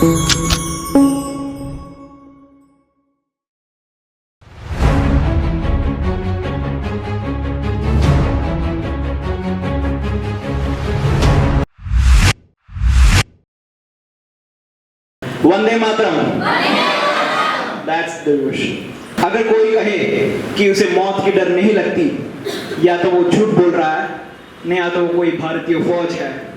Vande Mataram. That's the wish. अगर कोई कहे कि उसे मौत की डर नहीं लगती, या तो वो झूठ बोल रहा है, नहीं या तो वो कोई भारतीय फौज है।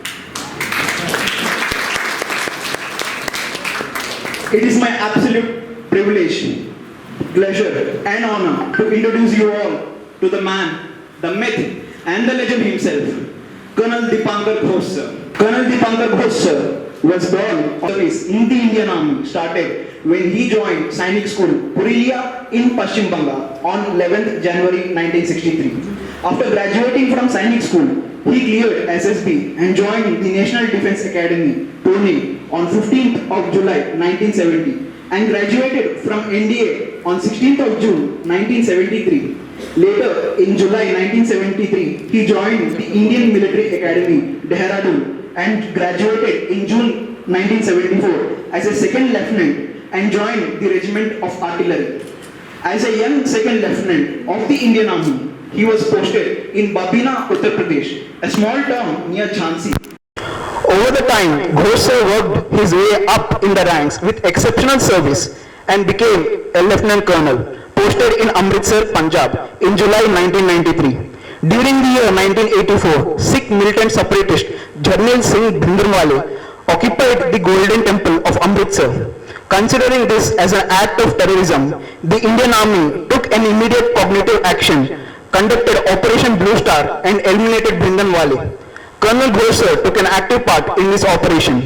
It is my absolute privilege, pleasure and honor to introduce you all to the man, the myth and the legend himself, Colonel Deepankar Ghosh sir. Colonel Deepankar Ghosh sir was born in the Indian Army, started when he joined Sainik School, Purulia in Paschim Bengal on 11th January 1963. After graduating from Sainik School, he cleared SSB and joined the National Defence Academy, Pune on 15th of July 1970 and graduated from NDA on 16th of June 1973. Later, in July 1973, he joined the Indian Military Academy, Dehradun and graduated in June 1974 as a second lieutenant and joined the Regiment of Artillery. As a young second lieutenant of the Indian Army, he was posted in Babina, Uttar Pradesh, a small town near Jhansi. Over the time, Ghosh sir worked his way up in the ranks with exceptional service and became a lieutenant colonel, posted in Amritsar, Punjab in July 1993. During the year 1984, Sikh militant separatist Jarnail Singh Bhindranwale occupied the Golden Temple of Amritsar. Considering this as an act of terrorism, the Indian Army took an immediate cognitive action, conducted Operation Blue Star and eliminated Bhindranwale. Colonel Ghosh sir took an active part in this operation.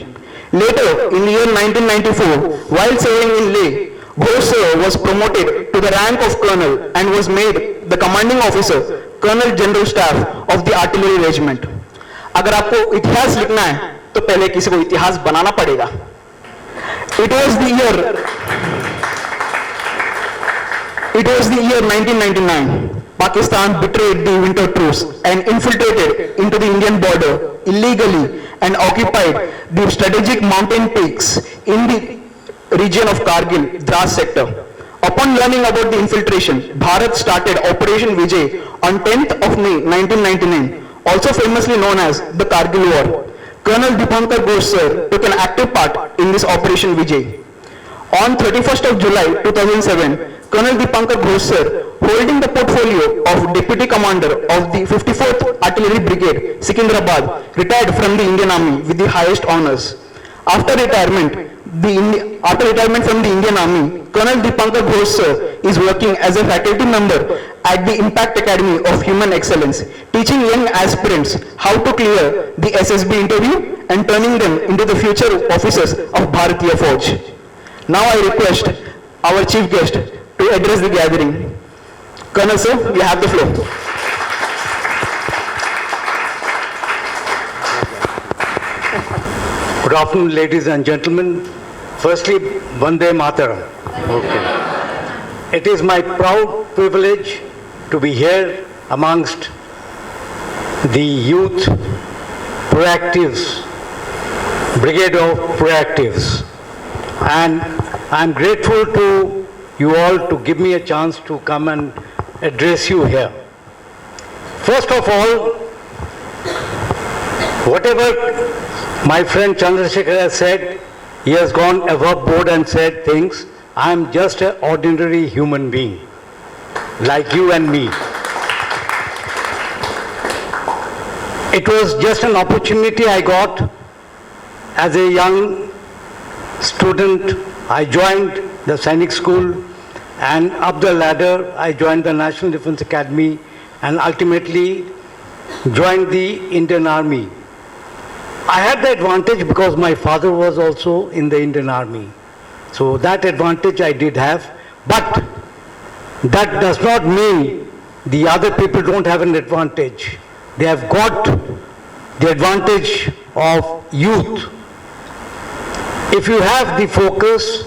Later, in the year 1994, while serving in Leh, Ghosh sir was promoted to the rank of colonel and was made the commanding officer, Colonel General Staff of the Artillery Regiment. अगर आपको इतिहास लिखना है तो पहले किसी को इतिहास बनाना पड़ेगा. It was the year 1999. Pakistan betrayed the winter truce and infiltrated into the Indian border illegally and occupied the strategic mountain peaks in the region of Kargil, Dras sector. Upon learning about the infiltration, Bharat started Operation Vijay on 10th of May 1999, also famously known as the Kargil War. Colonel Deepankar Ghosh sir took an active part in this Operation Vijay. On 31st of July 2007, Colonel Deepankar Ghosh sir, holding the portfolio of Deputy Commander of the 54th Artillery Brigade, Secunderabad, retired from the Indian Army with the highest honors. After retirement from the Indian Army, Colonel Deepankar Ghosh sir is working as a faculty member at the Impact Academy of Human Excellence, teaching young aspirants how to clear the SSB interview and turning them into the future officers of Bharatiya Fauj. Now I request our chief guest to address the gathering. Colonel sir, you have the floor. Good afternoon, ladies and gentlemen. Firstly, Vande Mataram. Okay. It is my proud privilege to be here amongst the youth proactives, brigade of proactives. And I'm grateful to you all to give me a chance to come and address you here. First of all, whatever my friend Chandrasekhar has said, he has gone above board and said things. I am just an ordinary human being, like you and me. It was just an opportunity I got as a young student. I joined the Sainik School, and up the ladder I joined the National Defence Academy and ultimately joined the Indian Army. I had the advantage because my father was also in the Indian Army. So that advantage I did have, but that does not mean the other people don't have an advantage. They have got the advantage of youth. If you have the focus,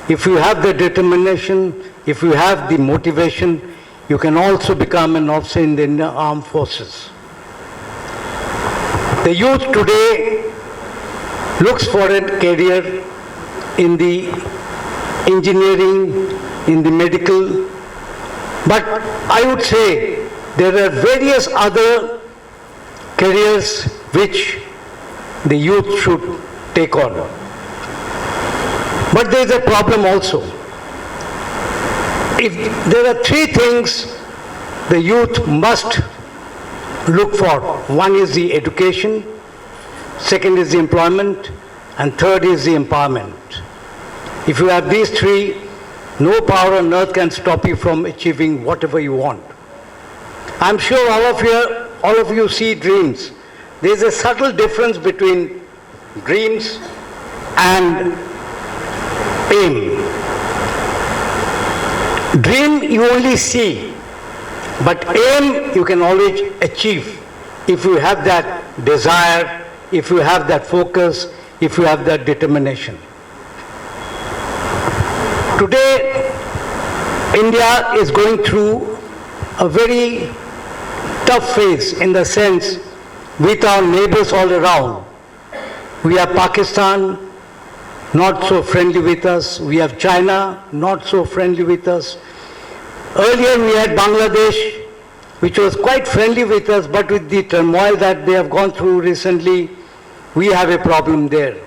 if you have the determination, if you have the motivation, you can also become an officer in the armed forces. The youth today looks for a career in the engineering, in the medical, but I would say there are various other careers which the youth should take on. But there is a problem also. If there are three things the youth must look for. One is the education, second is the employment, and third is the empowerment. If you have these three, no power on earth can stop you from achieving whatever you want. I'm sure all of you see dreams. There's a subtle difference between dreams and aim. Dream you only see, but aim you can always achieve if you have that desire, if you have that focus, if you have that determination. Today, India is going through a very tough phase in the sense with our neighbors all around. We have Pakistan, not so friendly with us. We have China, not so friendly with us. Earlier we had Bangladesh, which was quite friendly with us, but with the turmoil that they have gone through recently, we have a problem there.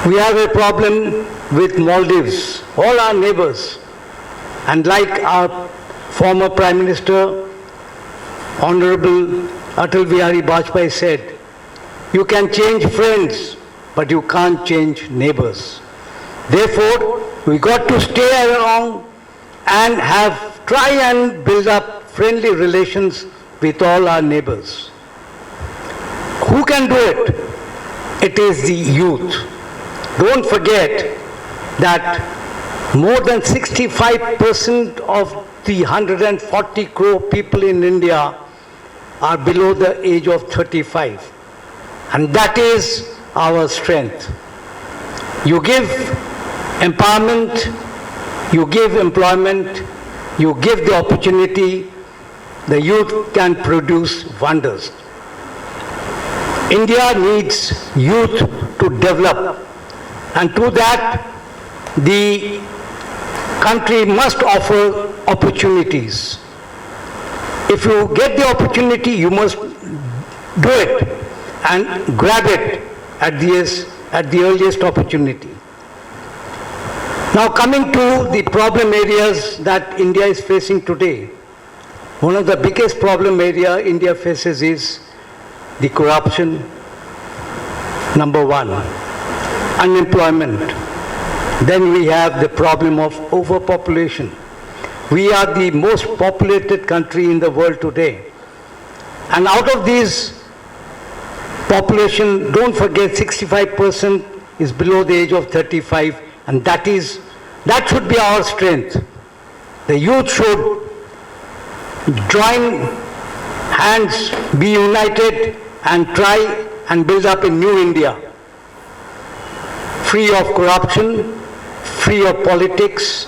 We have a problem with Maldives, all our neighbors. And like our former Prime Minister, Honorable Atal Bihari Vajpayee said, you can change friends, but you can't change neighbors. Therefore, we got to stay along and try and build up friendly relations with all our neighbors. Who can do it? It is the youth. Don't forget that more than 65% of the 140 crore people in India are below the age of 35. And that is our strength. You give empowerment, you give employment, you give the opportunity, the youth can produce wonders. India needs youth to develop, and to that, the country must offer opportunities. If you get the opportunity, you must do it and grab it at the earliest opportunity. Now coming to the problem areas that India is facing today, one of the biggest problem area India faces is the corruption, number one, unemployment. Then we have the problem of overpopulation. We are the most populated country in the world today. And out of these population, don't forget 65% is below the age of 35, and that should be our strength. The youth should join hands, be united, and try and build up a new India, free of corruption, free of politics,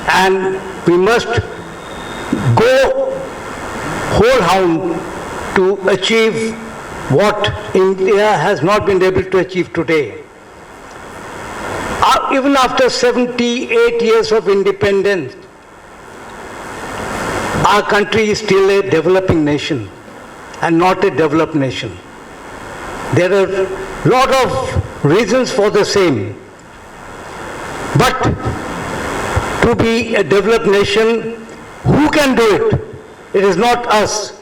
and we must go whole hound to achieve what India has not been able to achieve today. Even after 78 years of independence, our country is still a developing nation and not a developed nation. There are a lot of reasons for the same. But to be a developed nation, who can do it? It is not us.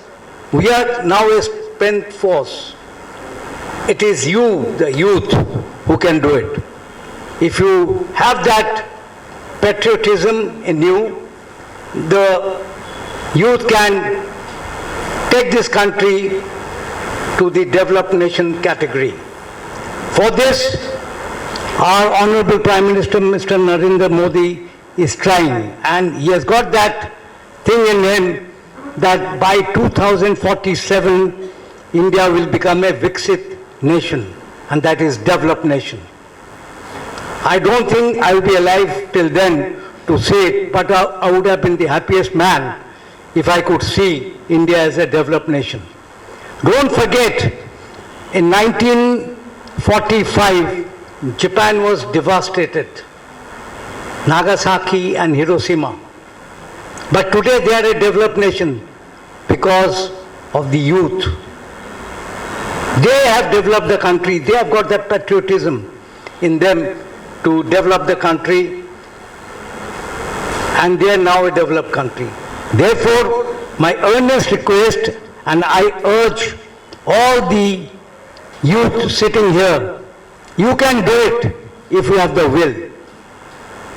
We are now a spent force. It is you, the youth, who can do it. If you have that patriotism in you, the youth can take this country to the developed nation category. For this, our Honorable Prime Minister, Mr. Narendra Modi, is trying, and he has got that thing in him that by 2047, India will become a Viksit nation, and that is developed nation. I don't think I will be alive till then to say it, but I would have been the happiest man if I could see India as a developed nation. Don't forget, in 1945, Japan was devastated, Nagasaki and Hiroshima. But today they are a developed nation because of the youth. They have developed the country. They have got that patriotism in them to develop the country, and they are now a developed country. Therefore, my earnest request, and I urge all the youth sitting here, you can do it if you have the will,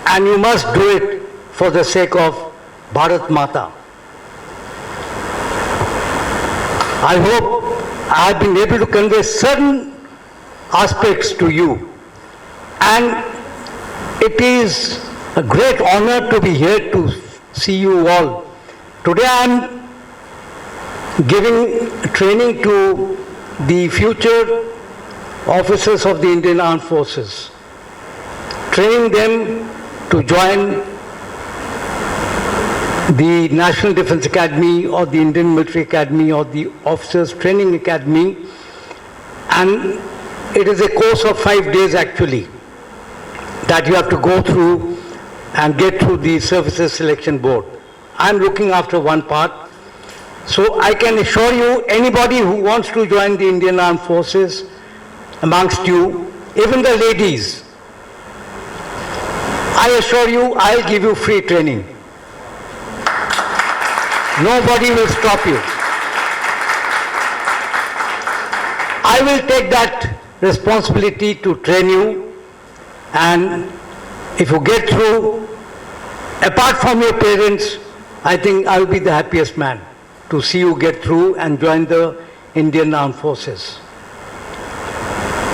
and you must do it for the sake of Bharat Mata. I hope I have been able to convey certain aspects to you, and it is a great honor to be here to see you all. Today I am giving training to the future officers of the Indian Armed Forces, training them to join the National Defense Academy or the Indian Military Academy or the Officers Training Academy, and it is a course of 5 days actually that you have to go through and get through the Services Selection Board. I am looking after one part, so I can assure you, anybody who wants to join the Indian Armed Forces amongst you, even the ladies, I assure you, I'll give you free training. Nobody will stop you. I will take that responsibility to train you, and if you get through, apart from your parents, I think I'll be the happiest man to see you get through and join the Indian Armed Forces.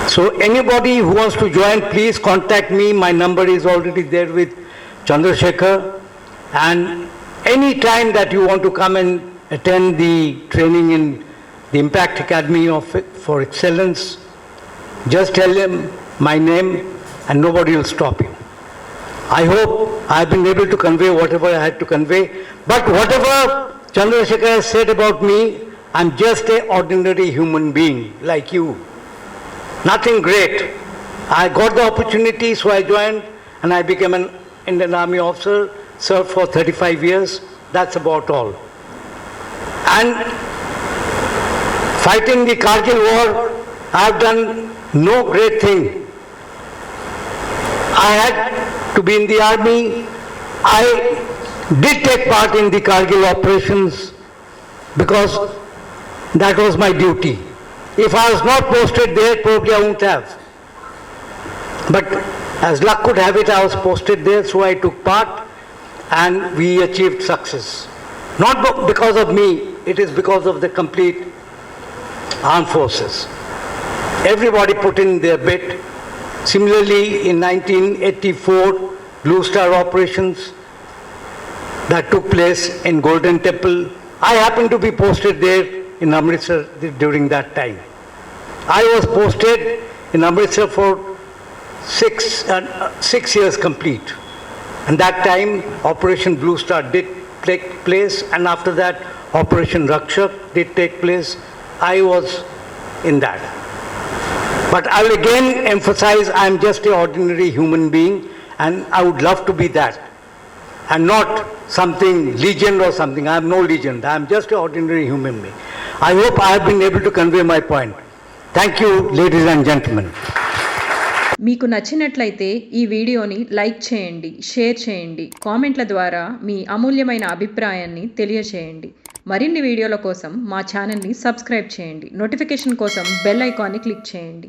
So anybody who wants to join, please contact me. My number is already there with Chandrasekhar, and any time that you want to come and attend the training in the Impact Academy for Excellence, just tell them my name and nobody will stop you. I hope I have been able to convey whatever I had to convey, but whatever Chandrasekhar has said about me, I'm just an ordinary human being like you. Nothing great. I got the opportunity, so I joined and I became an Indian Army officer, served for 35 years. That's about all. And fighting the Kargil war, I've done no great thing. I had to be in the army. I did take part in the Kargil operations because that was my duty. If I was not posted there, probably I wouldn't have. But as luck could have it, I was posted there, so I took part and we achieved success. Not because of me, it is because of the complete armed forces. Everybody put in their bit. Similarly, in 1984, Blue Star operations that took place in Golden Temple, I happened to be posted there in Amritsar during that time. I was posted in Amritsar for 6 years complete. And that time, Operation Blue Star did take place, and after that, Operation Rakshak did take place. I was in that. But I will again emphasize, I am just an ordinary human being, and I would love to be that. And not something legend or something. I am no legend. I am just an ordinary human being. I hope I have been able to convey my point. Thank you, ladies and gentlemen. మీకు నచ్చినట్లయితే ఈ వీడియోని like చేయండి, share చేయండి, కామెంట్ల ద్వారా మీ అమూల్యమైన అభిప్రాయాన్ని తెలియచేయండి. మరిన్ని వీడియోల కోసం మా ఛానల్ని సబ్స్క్రైబ్ చేయండి. నోటిఫికేషన్ కోసం బెల్ ఐకాన్ని క్లిక్ చేయండి.